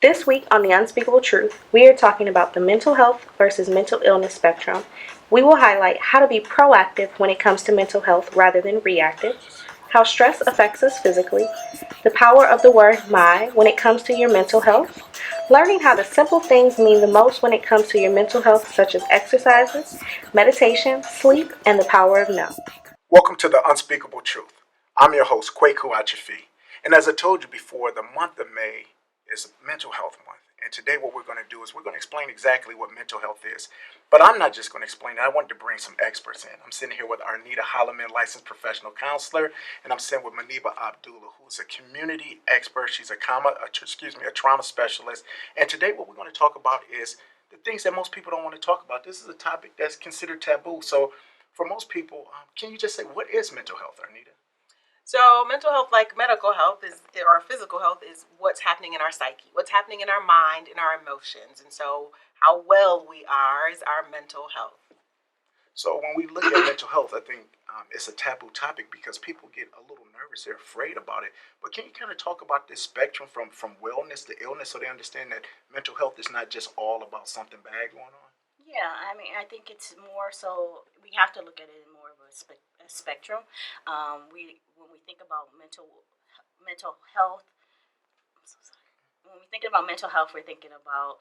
This week on The Unspeakable Truth, we are talking about the mental health versus mental illness spectrum. We will highlight how to be proactive when it comes to mental health rather than reactive, how stress affects us physically, the power of the word my when it comes to your mental health, learning how the simple things mean the most when it comes to your mental health, such as exercises, meditation, sleep, and the power of no. Welcome to the Unspeakable Truth. I'm your host, Kwaku Achifi. And as I told you before, the month of May is Mental Health Month. And today what we're going to do is we're going to explain exactly what mental health is. But I'm not just going to explain it. I wanted to bring some experts in. I'm sitting here with Arnita Holloman, licensed professional counselor, and I'm sitting with Maniba Abdullah, who's a community expert. She's a trauma specialist. And today what we're going to talk about is the things that most people don't want to talk about. This is a topic that's considered taboo. So for most people, can you just say what is mental health, Arnita? So, mental health, like medical health, or physical health, is what's happening in our psyche, what's happening in our mind, in our emotions. And so, how well we are is our mental health. So when we look at mental health, I think it's a taboo topic because people get a little nervous. They're afraid about it. But can you kind of talk about this spectrum from wellness to illness so they understand that mental health is not just all about something bad going on? Yeah, I mean, I think it's more so we have to look at it in more of a spectrum. We when we think about mental health, I'm so sorry. When we think about mental health, we're thinking about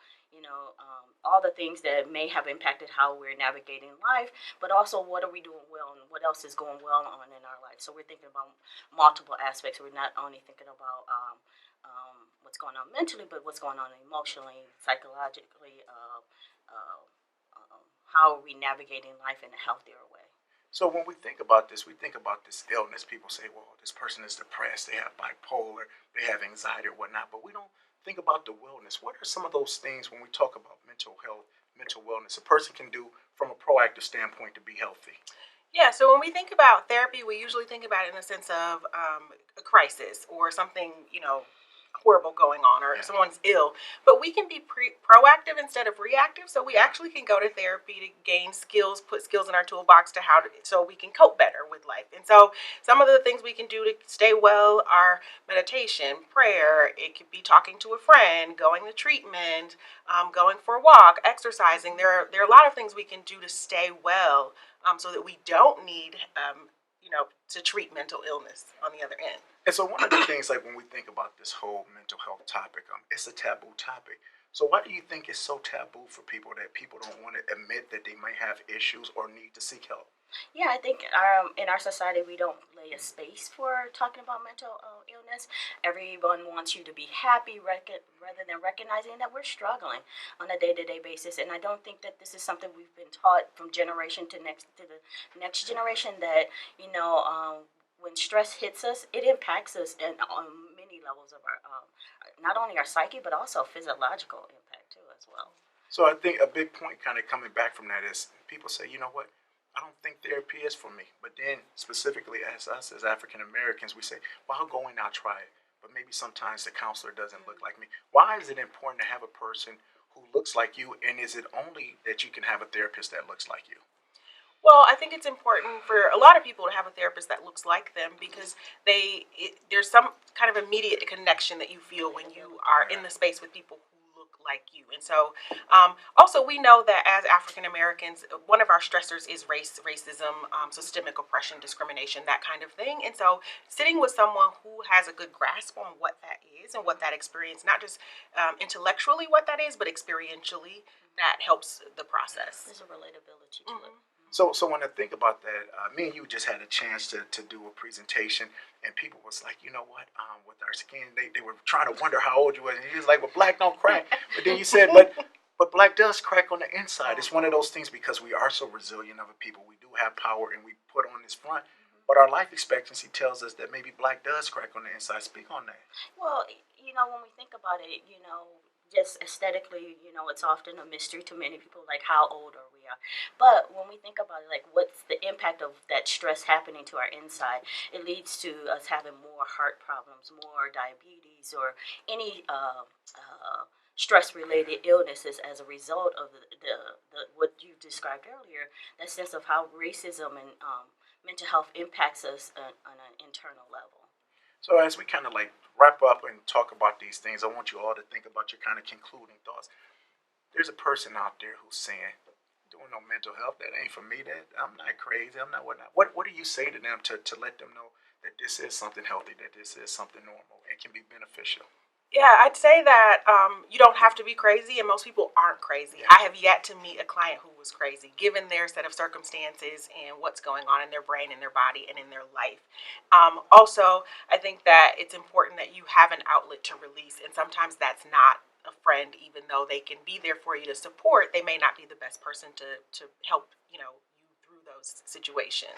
all the things that may have impacted how we're navigating life, but also what are we doing well and what else is going well on in our life. So we're thinking about multiple aspects. We're not only thinking about what's going on mentally, but what's going on emotionally, psychologically. Uh, how are we navigating life in a healthier way? So when we think about this, we think about this illness. People say, well, this person is depressed, they have bipolar, they have anxiety or whatnot, but we don't think about the wellness. What are some of those things when we talk about mental health, mental wellness, a person can do from a proactive standpoint to be healthy? Yeah, so when we think about therapy, we usually think about it in the sense of a crisis or something, horrible going on or someone's ill. But we can be proactive instead of reactive. So we actually can go to therapy to gain skills, put skills in our toolbox so we can cope better with life. And so some of the things we can do to stay well are meditation, prayer. It could be talking to a friend, going to treatment, going for a walk, exercising. There are a lot of things we can do to stay well so that we don't need, to treat mental illness on the other end. And so one of the things, like when we think about this whole mental health topic, it's a taboo topic. So why do you think it's so taboo for people that people don't want to admit that they might have issues or need to seek help? Yeah, I think in our society we don't lay a space for talking about mental illness. Everyone wants you to be happy rather than recognizing that we're struggling on a day-to-day basis. And I don't think that this is something we've been taught from generation to the next generation. That when stress hits us, it impacts us on many levels of our not only our psyche but also physiological impact too as well. So I think a big point kind of coming back from that is people say, you know what? I don't think therapy is for me. But then specifically as us as African Americans, we say, well, I'll go in, I'll try it. But maybe sometimes the counselor doesn't look like me. Why is it important to have a person who looks like you? And is it only that you can have a therapist that looks like you? Well, I think it's important for a lot of people to have a therapist that looks like them because there's some kind of immediate connection that you feel when you are in the space with people who look like you. And so, also we know that as African Americans, one of our stressors is racism, systemic oppression, discrimination, that kind of thing. And so, sitting with someone who has a good grasp on what that is and what that experience, not just intellectually what that is, but experientially, that helps the process. There's a relatability to it. So when I think about that, me and you just had a chance to do a presentation, and people was like, you know what, with our skin, they were trying to wonder how old you was, and you was like, well, black don't crack. But then you said, but black does crack on the inside. It's one of those things because we are so resilient of a people. We do have power, and we put on this front. But our life expectancy tells us that maybe black does crack on the inside. Speak on that. Well, when we think about it, just aesthetically, it's often a mystery to many people, like how old are we are. But when we think about it, like what's the impact of that stress happening to our inside, it leads to us having more heart problems, more diabetes, or any stress-related illnesses as a result of the what you described earlier, that sense of how racism and mental health impacts us on an internal level. So as we kind of like wrap up and talk about these things, I want you all to think about your kind of concluding thoughts. There's a person out there who's saying, doing no mental health, that ain't for me, that I'm not crazy, I'm not whatnot. What do you say to them to let them know that this is something healthy, that this is something normal and can be beneficial? Yeah, I'd say that you don't have to be crazy, and most people aren't crazy. Yeah. I have yet to meet a client who was crazy, given their set of circumstances and what's going on in their brain, in their body, and in their life. Also, I think that it's important that you have an outlet to release, and sometimes that's not a friend, even though they can be there for you to support. They may not be the best person to help you through those situations.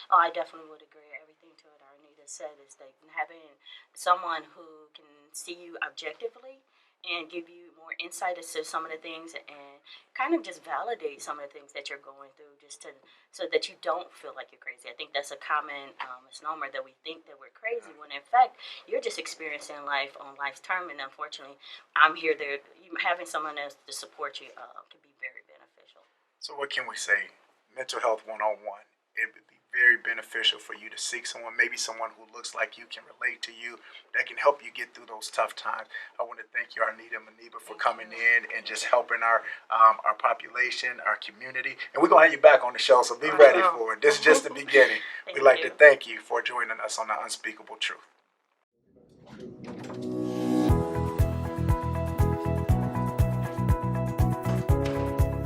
Oh, I definitely would agree. Everything to what Arnita said is that having someone who can see you objectively and give you more insight as to some of the things and kind of just validate some of the things that you're going through just to so that you don't feel like you're crazy. I think that's a common misnomer that we think that we're crazy when in fact you're just experiencing life on life's term, and unfortunately I'm here there having someone else to support you can be very beneficial. So what can we say? Mental health 101. It would be very beneficial for you to seek someone, maybe someone who looks like you, can relate to you, that can help you get through those tough times. I want to thank you, Arnita and Maniba, for coming in and just helping our population, our community. And we're going to have you back on the show, so be ready for it. This is just the beginning. We'd like to thank you for joining us on The Unspeakable Truth.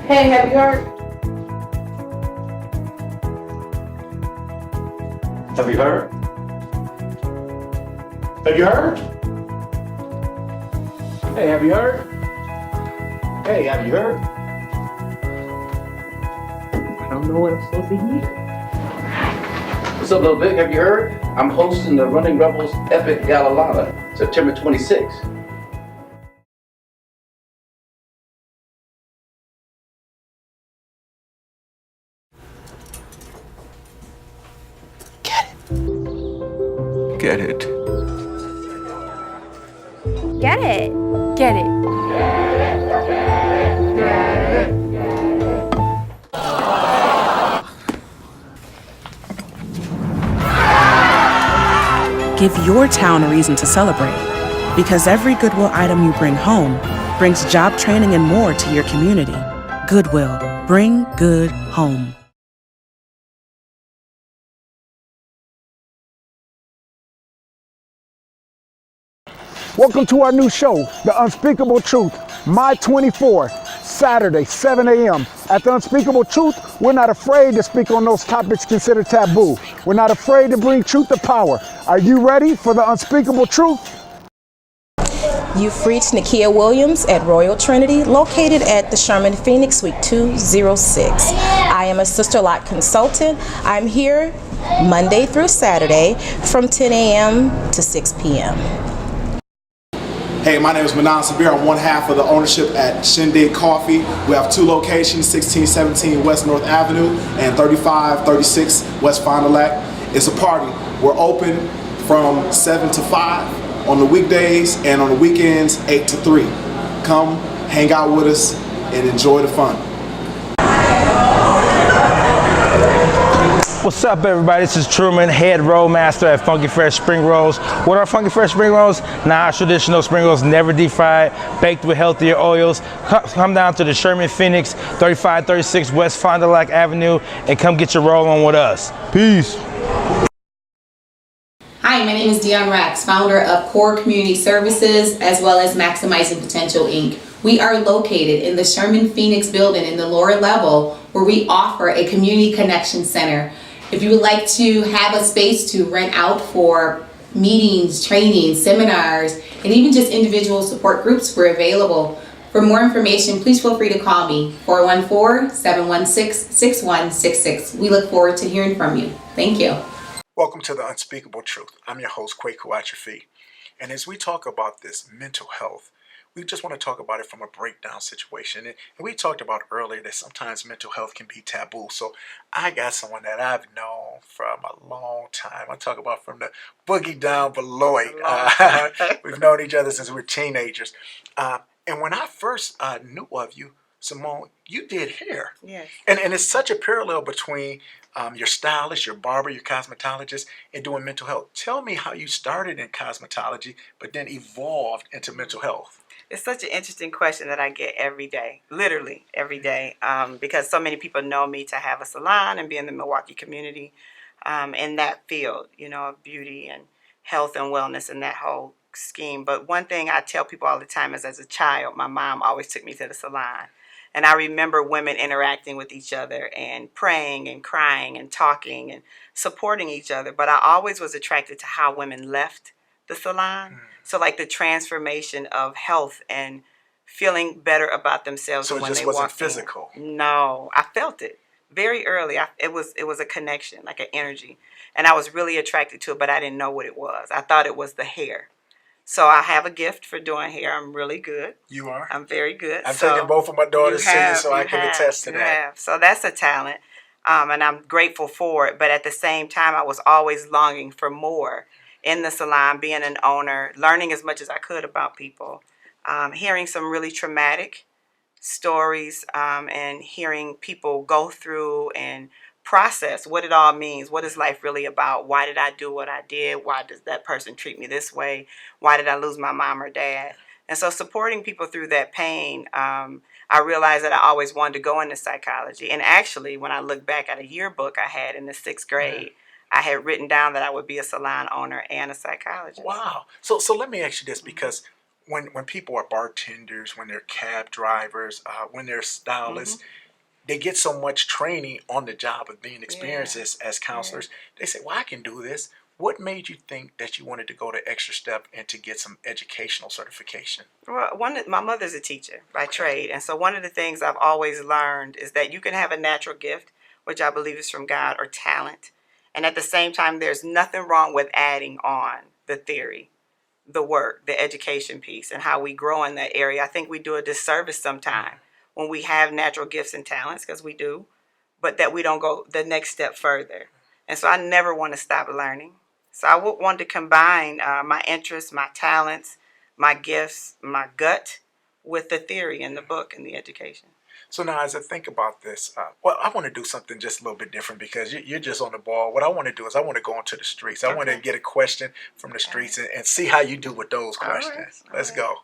Hey, have you heard? Have you heard? Have you heard? Hey, have you heard? Hey, have you heard? I don't know what I'm supposed to hear. What's up, Lil Big? Have you heard? I'm hosting the Running Rebels Epic Galalala, September 26th. Get it. Get it. Get it. Give your town a reason to celebrate. Because every Goodwill item you bring home brings job training and more to your community. Goodwill. Bring good home. Welcome to our new show, The Unspeakable Truth, My 24, Saturday, 7 a.m. At The Unspeakable Truth, we're not afraid to speak on those topics considered taboo. We're not afraid to bring truth to power. Are you ready for The Unspeakable Truth? You've reached Nakia Williams at Royal Trinity, located at the Sherman Phoenix Suite 206. I am a Sister Lot consultant. I'm here Monday through Saturday from 10 a.m. to 6 p.m. Hey, my name is Manan Sabir. I'm one half of the ownership at Shindig Coffee. We have two locations, 1617 West North Avenue and 3536 West Fond du Lac. It's a party. We're open from 7 to 5 on the weekdays and on the weekends 8 to 3. Come, hang out with us, and enjoy the fun. What's up, everybody? This is Truman, head roll master at Funky Fresh Spring Rolls. What are Funky Fresh Spring Rolls? Traditional spring rolls, never deep fried, baked with healthier oils. Come down to the Sherman Phoenix, 3536 West Fond du Lac Avenue, and come get your roll on with us. Peace. Hi, my name is Dion Rax, founder of Core Community Services, as well as Maximizing Potential, Inc. We are located in the Sherman Phoenix building in the lower level, where we offer a community connection center. If you would like to have a space to rent out for meetings, trainings, seminars, and even just individual support groups, we're available. For more information, please feel free to call me, 414-716-6166. We look forward to hearing from you. Thank you. Welcome to The Unspeakable Truth. I'm your host, Kwaku Achifi. And as we talk about this mental health, we just want to talk about it from a breakdown situation. And we talked about earlier that sometimes mental health can be taboo. So I got someone that I've known from a long time. I talk about from the boogie down below it. We've known each other since we were teenagers. And when I first knew of you, Simone, you did hair. Yes. And it's such a parallel between your stylist, your barber, your cosmetologist, and doing mental health. Tell me how you started in cosmetology, but then evolved into mental health. It's such an interesting question that I get every day, literally every day, because so many people know me to have a salon and be in the Milwaukee community in that field, you know, of beauty and health and wellness and that whole scheme. But one thing I tell people all the time is, as a child, my mom always took me to the salon. And I remember women interacting with each other and praying and crying and talking and supporting each other. But I always was attracted to how women left the salon. So like the transformation of health and feeling better about themselves So it when just they wasn't walked physical. in. No, I felt it very early. It was a connection, like an energy. And I was really attracted to it, but I didn't know what it was. I thought it was the hair. So I have a gift for doing hair. I'm really good. You are? I'm very good. I've taken both of my daughters singing, so I can attest to that. So that's a talent, and I'm grateful for it. But at the same time, I was always longing for more in the salon, being an owner, learning as much as I could about people, hearing some really traumatic stories, and hearing people go through and process what it all means. What is life really about? Why did I do what I did? Why does that person treat me this way? Why did I lose my mom or dad? And so supporting people through that pain, I realized that I always wanted to go into psychology. And actually, when I look back at a yearbook I had in the 6th grade, I had written down that I would be a salon owner and a psychologist. Wow. So let me ask you this, because when people are bartenders, when they're cab drivers, when they're stylists, they get so much training on the job of being experienced as counselors. They say, well, I can do this. What made you think that you wanted to go the extra step and to get some educational certification? Well, my mother's a teacher by trade. And so one of the things I've always learned is that you can have a natural gift, which I believe is from God, or talent. And at the same time, there's nothing wrong with adding on the theory, the work, the education piece, and how we grow in that area. I think we do a disservice sometimes when we have natural gifts and talents, because we do, but that we don't go the next step further. And so I never want to stop learning. So I would want to combine my interests, my talents, my gifts, my gut with the theory in the book and the education. So now as I think about this, well, I want to do something just a little bit different, because you're just on the ball. What I want to do is I want to go into the streets. I want to get a question from the streets and see how you do with those questions. Let's go.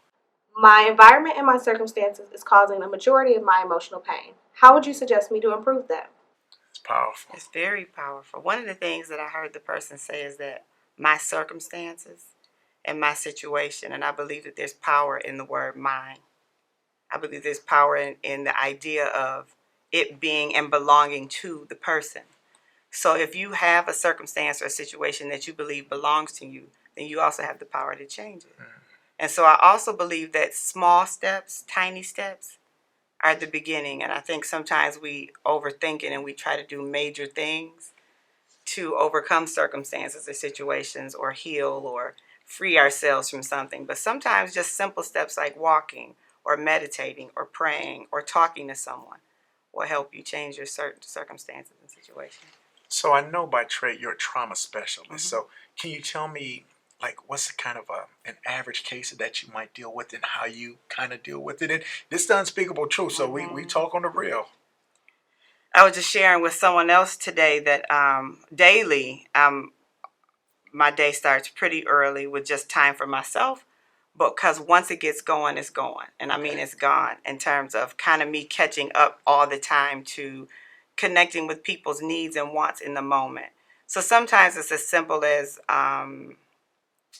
My environment and my circumstances is causing the majority of my emotional pain. How would you suggest me to improve that? It's powerful. It's very powerful. One of the things that I heard the person say is that my circumstances and my situation, and I believe that there's power in the word mine. I believe there's power in the idea of it being and belonging to the person. So if you have a circumstance or a situation that you believe belongs to you, then you also have the power to change it. And so I also believe that small steps, tiny steps, are the beginning. And I think sometimes we overthink it and we try to do major things to overcome circumstances or situations or heal or free ourselves from something. But sometimes just simple steps like walking or meditating or praying or talking to someone will help you change your certain circumstances and situations. So I know by trade you're a trauma specialist. So can you tell me, like, what's kind of an average case that you might deal with and how you kind of deal with it? And this is the unspeakable truth, so we talk on the real. I was just sharing with someone else today that daily my day starts pretty early with just time for myself, but because once it gets going, it's going. And I mean it's gone in terms of kind of me catching up all the time to connecting with people's needs and wants in the moment. So sometimes it's as simple as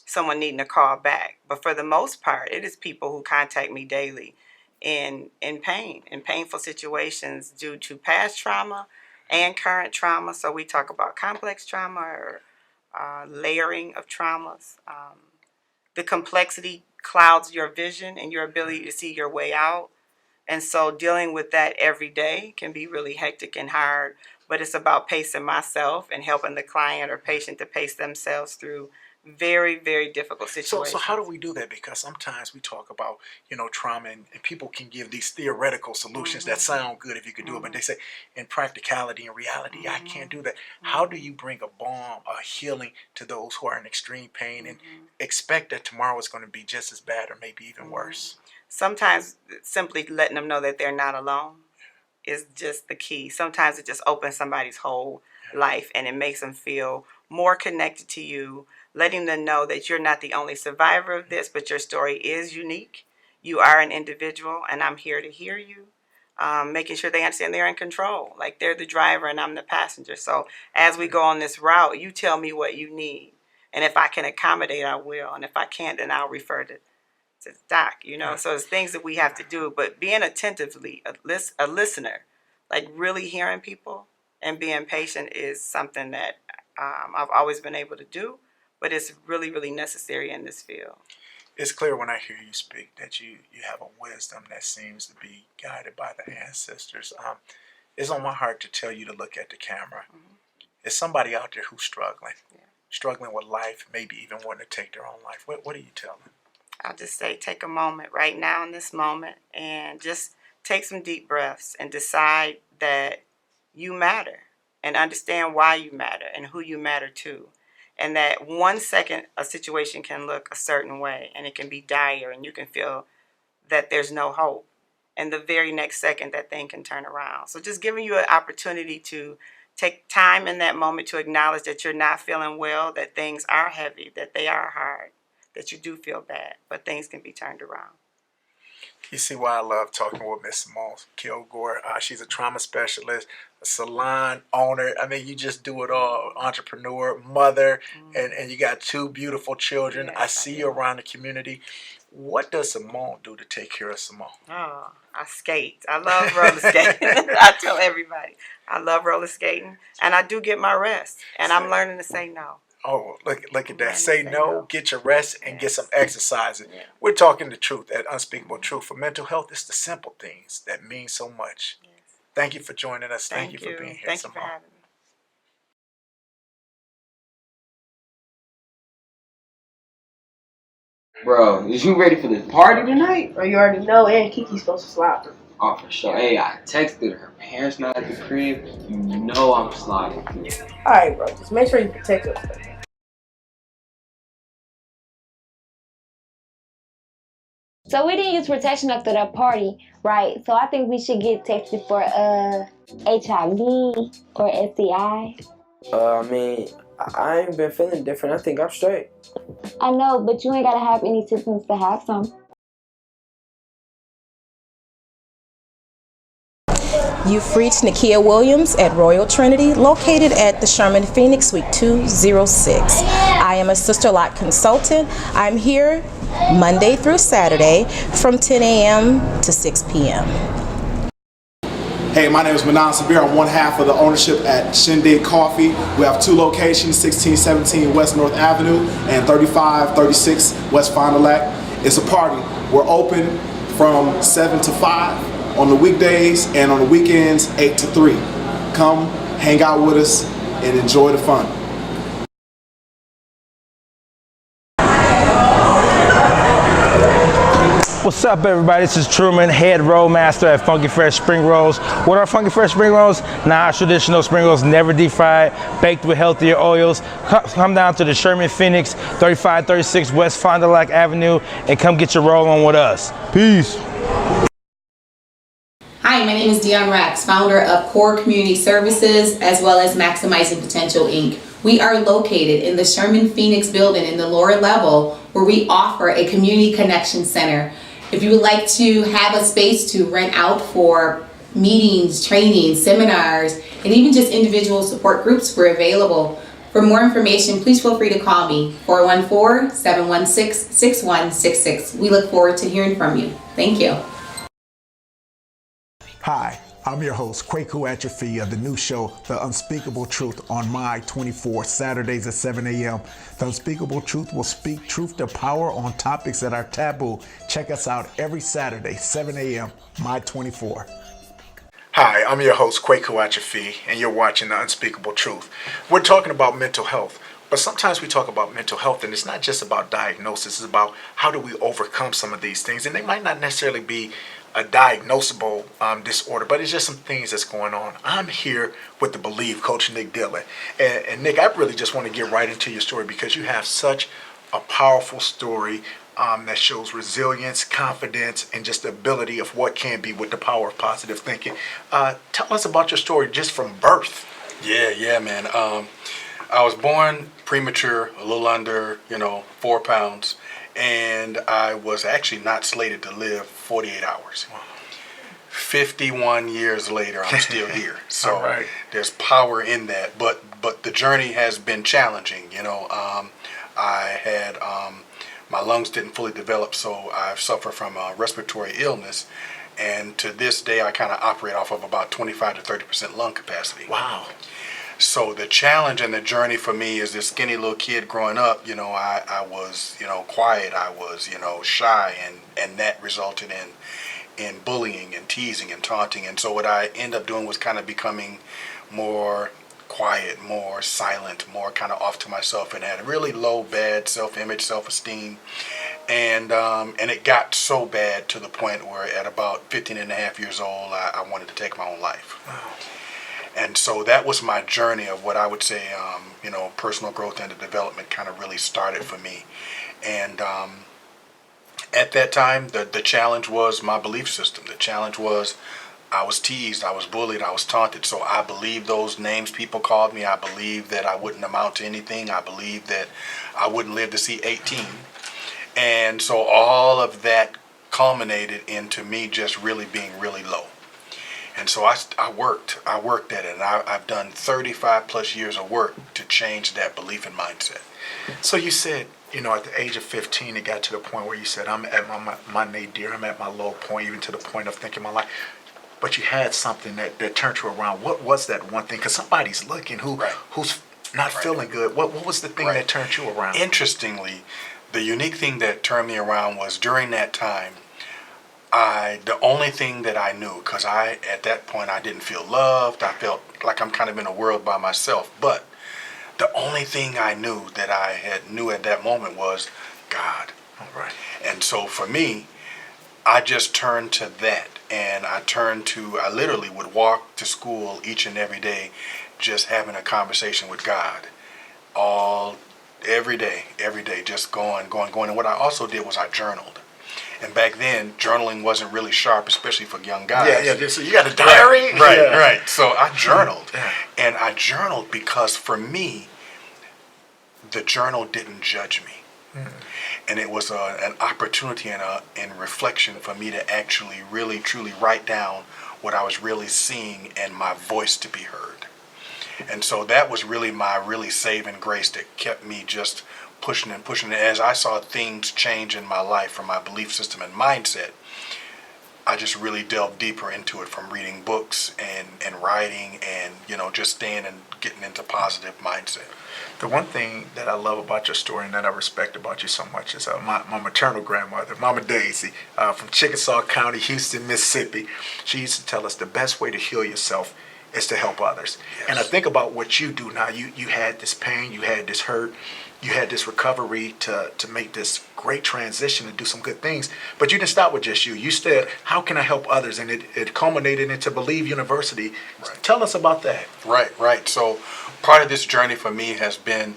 someone needing to call back. But for the most part, it is people who contact me daily in pain, in painful situations due to past trauma and current trauma. So we talk about complex trauma or layering of traumas. The complexity clouds your vision and your ability to see your way out. And so dealing with that every day can be really hectic and hard. But it's about pacing myself and helping the client or patient to pace themselves through very, very difficult situations. So how do we do that? Because sometimes we talk about, trauma and people can give these theoretical solutions that sound good if you could do it, but they say in practicality and reality, I can't do that. How do you bring a balm, a healing to those who are in extreme pain and expect that tomorrow is going to be just as bad or maybe even worse? sometimes simply letting them know that they're not alone is just the key. Sometimes it just opens somebody's whole life and it makes them feel more connected to you, letting them know that you're not the only survivor of this, but your story is unique. You are an individual, and I'm here to hear you. Making sure they understand they're in control, like they're the driver and I'm the passenger. So as we go on this route, you tell me what you need, and if I can accommodate, I will, and if I can't, then I'll refer to the doc. So it's things that we have to do, but being attentively a listener, like really hearing people and being patient is something that I've always been able to do, but it's really, really necessary in this field. It's clear when I hear you speak that you have a wisdom that seems to be guided by the ancestors. It's on my heart to tell you to look at the camera. There's somebody out there who's struggling with life, maybe even wanting to take their own life. What do you tell them? I'll just say take a moment right now in this moment and just take some deep breaths and decide that you matter and understand why you matter and who you matter to. And that 1 second a situation can look a certain way and it can be dire and you can feel that there's no hope. And the very next second that thing can turn around. So just giving you an opportunity to take time in that moment to acknowledge that you're not feeling well, that things are heavy, that they are hard, that you do feel bad, but things can be turned around. You see why I love talking with Miss Simone Kilgore. She's a trauma specialist, a salon owner. I mean, you just do it all. Entrepreneur, mother, and you got 2 beautiful children. Yes, I see you around the community. What does Simone do to take care of Simone? Oh, I skate. I love roller skating. I tell everybody, I love roller skating, and I do get my rest, and I'm learning to say no. Oh, look at that. Say no, get your rest, and get some exercise. We're talking the truth, that unspeakable truth. For mental health, it's the simple things that mean so much. Yes. Thank you for joining us. Thank you for being here, Thank you for having me. Bro, is you ready for this party tonight? Bro, you already know, and Kiki's supposed to slide. Oh, for sure. Hey, I texted her parents not at the crib. You know I'm sliding through. Alright, bro, just make sure you protect yourself. So we didn't use protection after that party, right? So I think we should get tested for HIV or STI. I mean, I ain't been feeling different. I think I'm straight. I know, but you ain't gotta have any symptoms to have some. You've reached Nakia Williams at Royal Trinity, located at the Sherman Phoenix Suite 206. I am a Sister Lot consultant. I'm here Monday through Saturday from 10 a.m. to 6 p.m. Hey, my name is Manan Sabir. I'm one half of the ownership at Shindig Coffee. We have 2 locations, 1617 West North Avenue and 3536 West Fond du Lac. It's a party. We're open from 7 to 5 on the weekdays, and on the weekends, 8 to 3. Come, hang out with us, and enjoy the fun. What's up, everybody? This is Truman, head roll master at Funky Fresh Spring Rolls. What are Funky Fresh Spring Rolls? Nah, traditional spring rolls, never deep fried, baked with healthier oils. Come down to the Sherman Phoenix, 3536 West Fond du Lac Avenue, and come get your roll on with us. Peace. Hi, my name is Dion Rax, founder of Core Community Services, as well as Maximizing Potential, Inc. We are located in the Sherman Phoenix building in the lower level, where we offer a community connection center. If you would like to have a space to rent out for meetings, trainings, seminars, and even just individual support groups, we're available. For more information, please feel free to call me, 414-716-6166. We look forward to hearing from you. Thank you. Hi, I'm your host, Kwaku Atrophy of the new show, The Unspeakable Truth, on My 24, Saturdays at 7 a.m. The Unspeakable Truth will speak truth to power on topics that are taboo. Check us out every Saturday, 7 a.m., My 24. Hi, I'm your host, Kwaku Atrophy, and you're watching The Unspeakable Truth. We're talking about mental health, but sometimes we talk about mental health, and it's not just about diagnosis. It's about how do we overcome some of these things, and they might not necessarily be a diagnosable disorder, but it's just some things that's going on. I'm here with the Believe Coach Nick Dillon. And Nick, I really just want to get right into your story because you have such a powerful story that shows resilience, confidence, and just the ability of what can be with the power of positive thinking. Tell us about your story just from birth. Yeah, man. I was born premature, a little under, 4 pounds, and I was actually not slated to live 48 hours. 51 years later, I'm still here. So All right. there's power in that. But the journey has been challenging. I had my lungs didn't fully develop, so I've suffered from a respiratory illness. And to this day, I kind of operate off of about 25 to 30% lung capacity. Wow. So the challenge and the journey for me is this skinny little kid growing up, I was, quiet, I was, shy, and that resulted in bullying and teasing and taunting. And so what I ended up doing was kind of becoming more quiet, more silent, more kind of off to myself, and had a really low, bad self-image, self-esteem. And it got so bad to the point where at about 15 and a half years old, I wanted to take my own life. Wow. And so that was my journey of what I would say, personal growth and development kind of really started for me. And at that time, the challenge was my belief system. The challenge was I was teased, I was bullied, I was taunted. So I believed those names people called me. I believed that I wouldn't amount to anything. I believed that I wouldn't live to see 18. And so all of that culminated into me just really being really low. And so I worked at it, and I've done 35 plus years of work to change that belief and mindset. So you said, at the age of 15, it got to the point where you said, I'm at my nadir, I'm at my low point, even to the point of thinking my life. But you had something that turned you around. What was that one thing? Because somebody's looking who's not feeling good. What was the thing that turned you around? Interestingly, the unique thing that turned me around was during that time, the only thing that I knew, because at that point I didn't feel loved, I felt like I'm kind of in a world by myself, but the only thing I knew that I knew at that moment was God. All right. And so for me, I just turned to that, and I literally would walk to school each and every day just having a conversation with God every day, just going. And what I also did was I journaled. And back then, journaling wasn't really sharp, especially for young guys. Yeah. So you got a diary? Right. So I journaled. And I journaled because for me, the journal didn't judge me. And it was an opportunity and reflection for me to actually really, truly write down what I was really seeing and my voice to be heard. And so that was really my saving grace that kept me just pushing and pushing. As I saw things change in my life from my belief system and mindset, I just really delved deeper into it, from reading books and writing and, just staying and getting into positive mindset. The one thing that I love about your story and that I respect about you so much is my maternal grandmother, Mama Daisy, from Chickasaw County, Houston, Mississippi. She used to tell us the best way to heal yourself is to help others. Yes. And I think about what you do now. You had this pain, you had this hurt, you had this recovery to make this great transition and do some good things. But you didn't stop with just you. You said, how can I help others? And it culminated into Believe University. Right. Tell us about that. Right. So part of this journey for me has been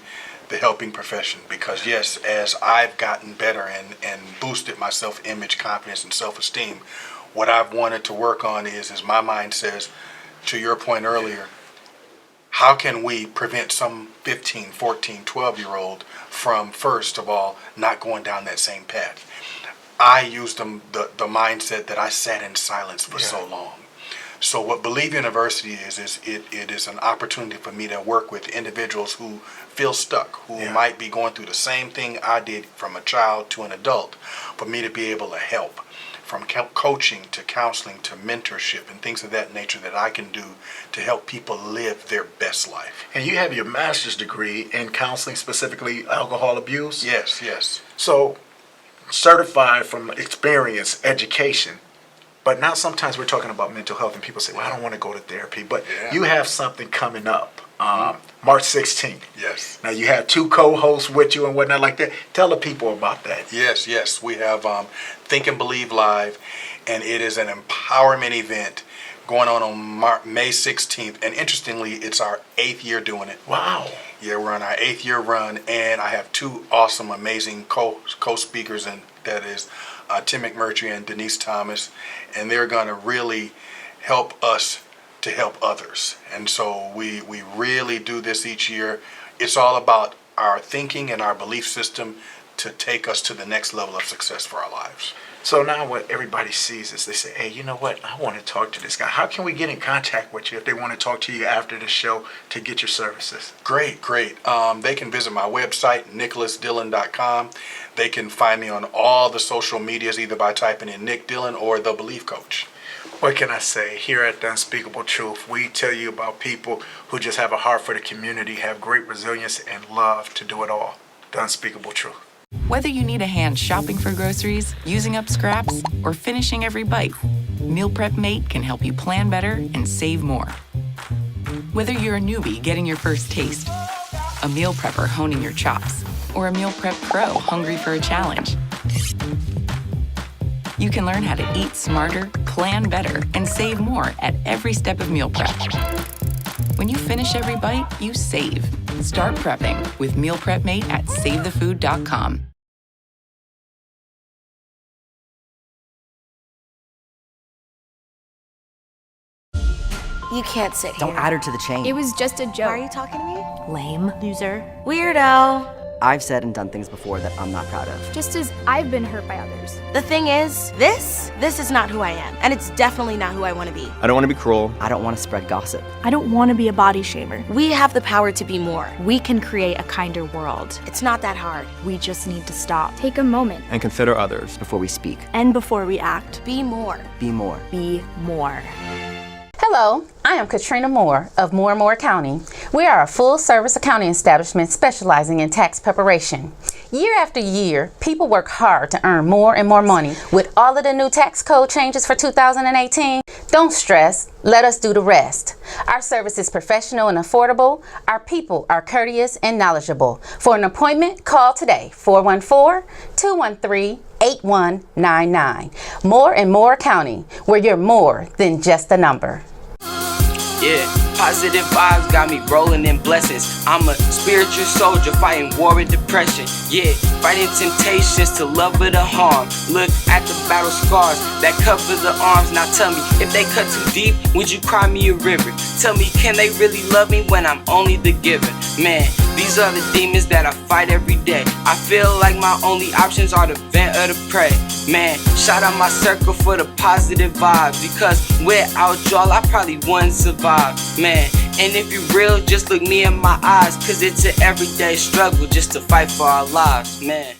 the helping profession, because yes, as I've gotten better and boosted my self-image, confidence, and self-esteem, what I've wanted to work on is my mind says, to your point earlier, how can we prevent some 15, 14, 12-year-old from, first of all, not going down that same path? I used the mindset that I sat in silence for so long. So what Believe University is it is an opportunity for me to work with individuals who feel stuck, who might be going through the same thing I did from a child to an adult, for me to be able to help. From coaching to counseling to mentorship and things of that nature that I can do to help people live their best life. And you have your master's degree in counseling, specifically alcohol abuse? Yes. So, certified from experience, education. But now sometimes we're talking about mental health and people say, well, I don't want to go to therapy. But you have something coming up, March 16th. Yes. Now you have 2 co-hosts with you and whatnot like that. Tell the people about that. Yes. We have Think and Believe Live, and it is an empowerment event going on May 16th. And interestingly, it's our 8th year doing it. Wow. Yeah, we're on our 8th year run, and I have 2 awesome, amazing co-speakers and that is Tim McMurtry and Denise Thomas, and they're going to really help us to help others. And so we really do this each year. It's all about our thinking and our belief system to take us to the next level of success for our lives. So now what everybody sees is they say, hey, you know what? I want to talk to this guy. How can we get in contact with you if they want to talk to you after the show to get your services? Great. They can visit my website, nicholasdillon.com. They can find me on all the social medias, either by typing in Nick Dillon or The Belief Coach. What can I say? Here at The Unspeakable Truth, we tell you about people who just have a heart for the community, have great resilience and love to do it all. The Unspeakable Truth. Whether you need a hand shopping for groceries, using up scraps, or finishing every bite, Meal Prep Mate can help you plan better and save more. Whether you're a newbie getting your first taste, a meal prepper honing your chops, or a meal prep pro hungry for a challenge, you can learn how to eat smarter, plan better, and save more at every step of meal prep. When you finish every bite, you save. Start prepping with Meal Prep Mate at SaveTheFood.com. You can't sit Don't here. add her to the chain. It was just a joke. Why are you talking to me? Lame. Loser. Weirdo. I've said and done things before that I'm not proud of. Just as I've been hurt by others. The thing is, this is not who I am. And it's definitely not who I want to be. I don't want to be cruel. I don't want to spread gossip. I don't want to be a body shamer. We have the power to be more. We can create a kinder world. It's not that hard. We just need to stop. Take a moment. And consider others before we speak. And before we act. Be more. Be more. Be more. Hello, I am Katrina Moore of Moore & Moore Accounting. We are a full-service accounting establishment specializing in tax preparation. Year after year, people work hard to earn more and more money. With all of the new tax code changes for 2018, don't stress, let us do the rest. Our service is professional and affordable. Our people are courteous and knowledgeable. For an appointment, call today, 414-213-8199. Moore & Moore Accounting, where you're more than just a number. Yeah, positive vibes got me rolling in blessings. I'm a spiritual soldier fighting war with depression. Yeah, fighting temptations to love or to harm. Look at the battle scars that cover the arms. Now tell me, if they cut too deep, would you cry me a river? Tell me, can they really love me when I'm only the giver? Man, these are the demons that I fight every day. I feel like my only options are to vent or to pray. Man, shout out my circle for the positive vibes, because without y'all I probably wouldn't survive. Man, and if you real, just look me in my eyes, cause it's an everyday struggle just to fight for our lives, man.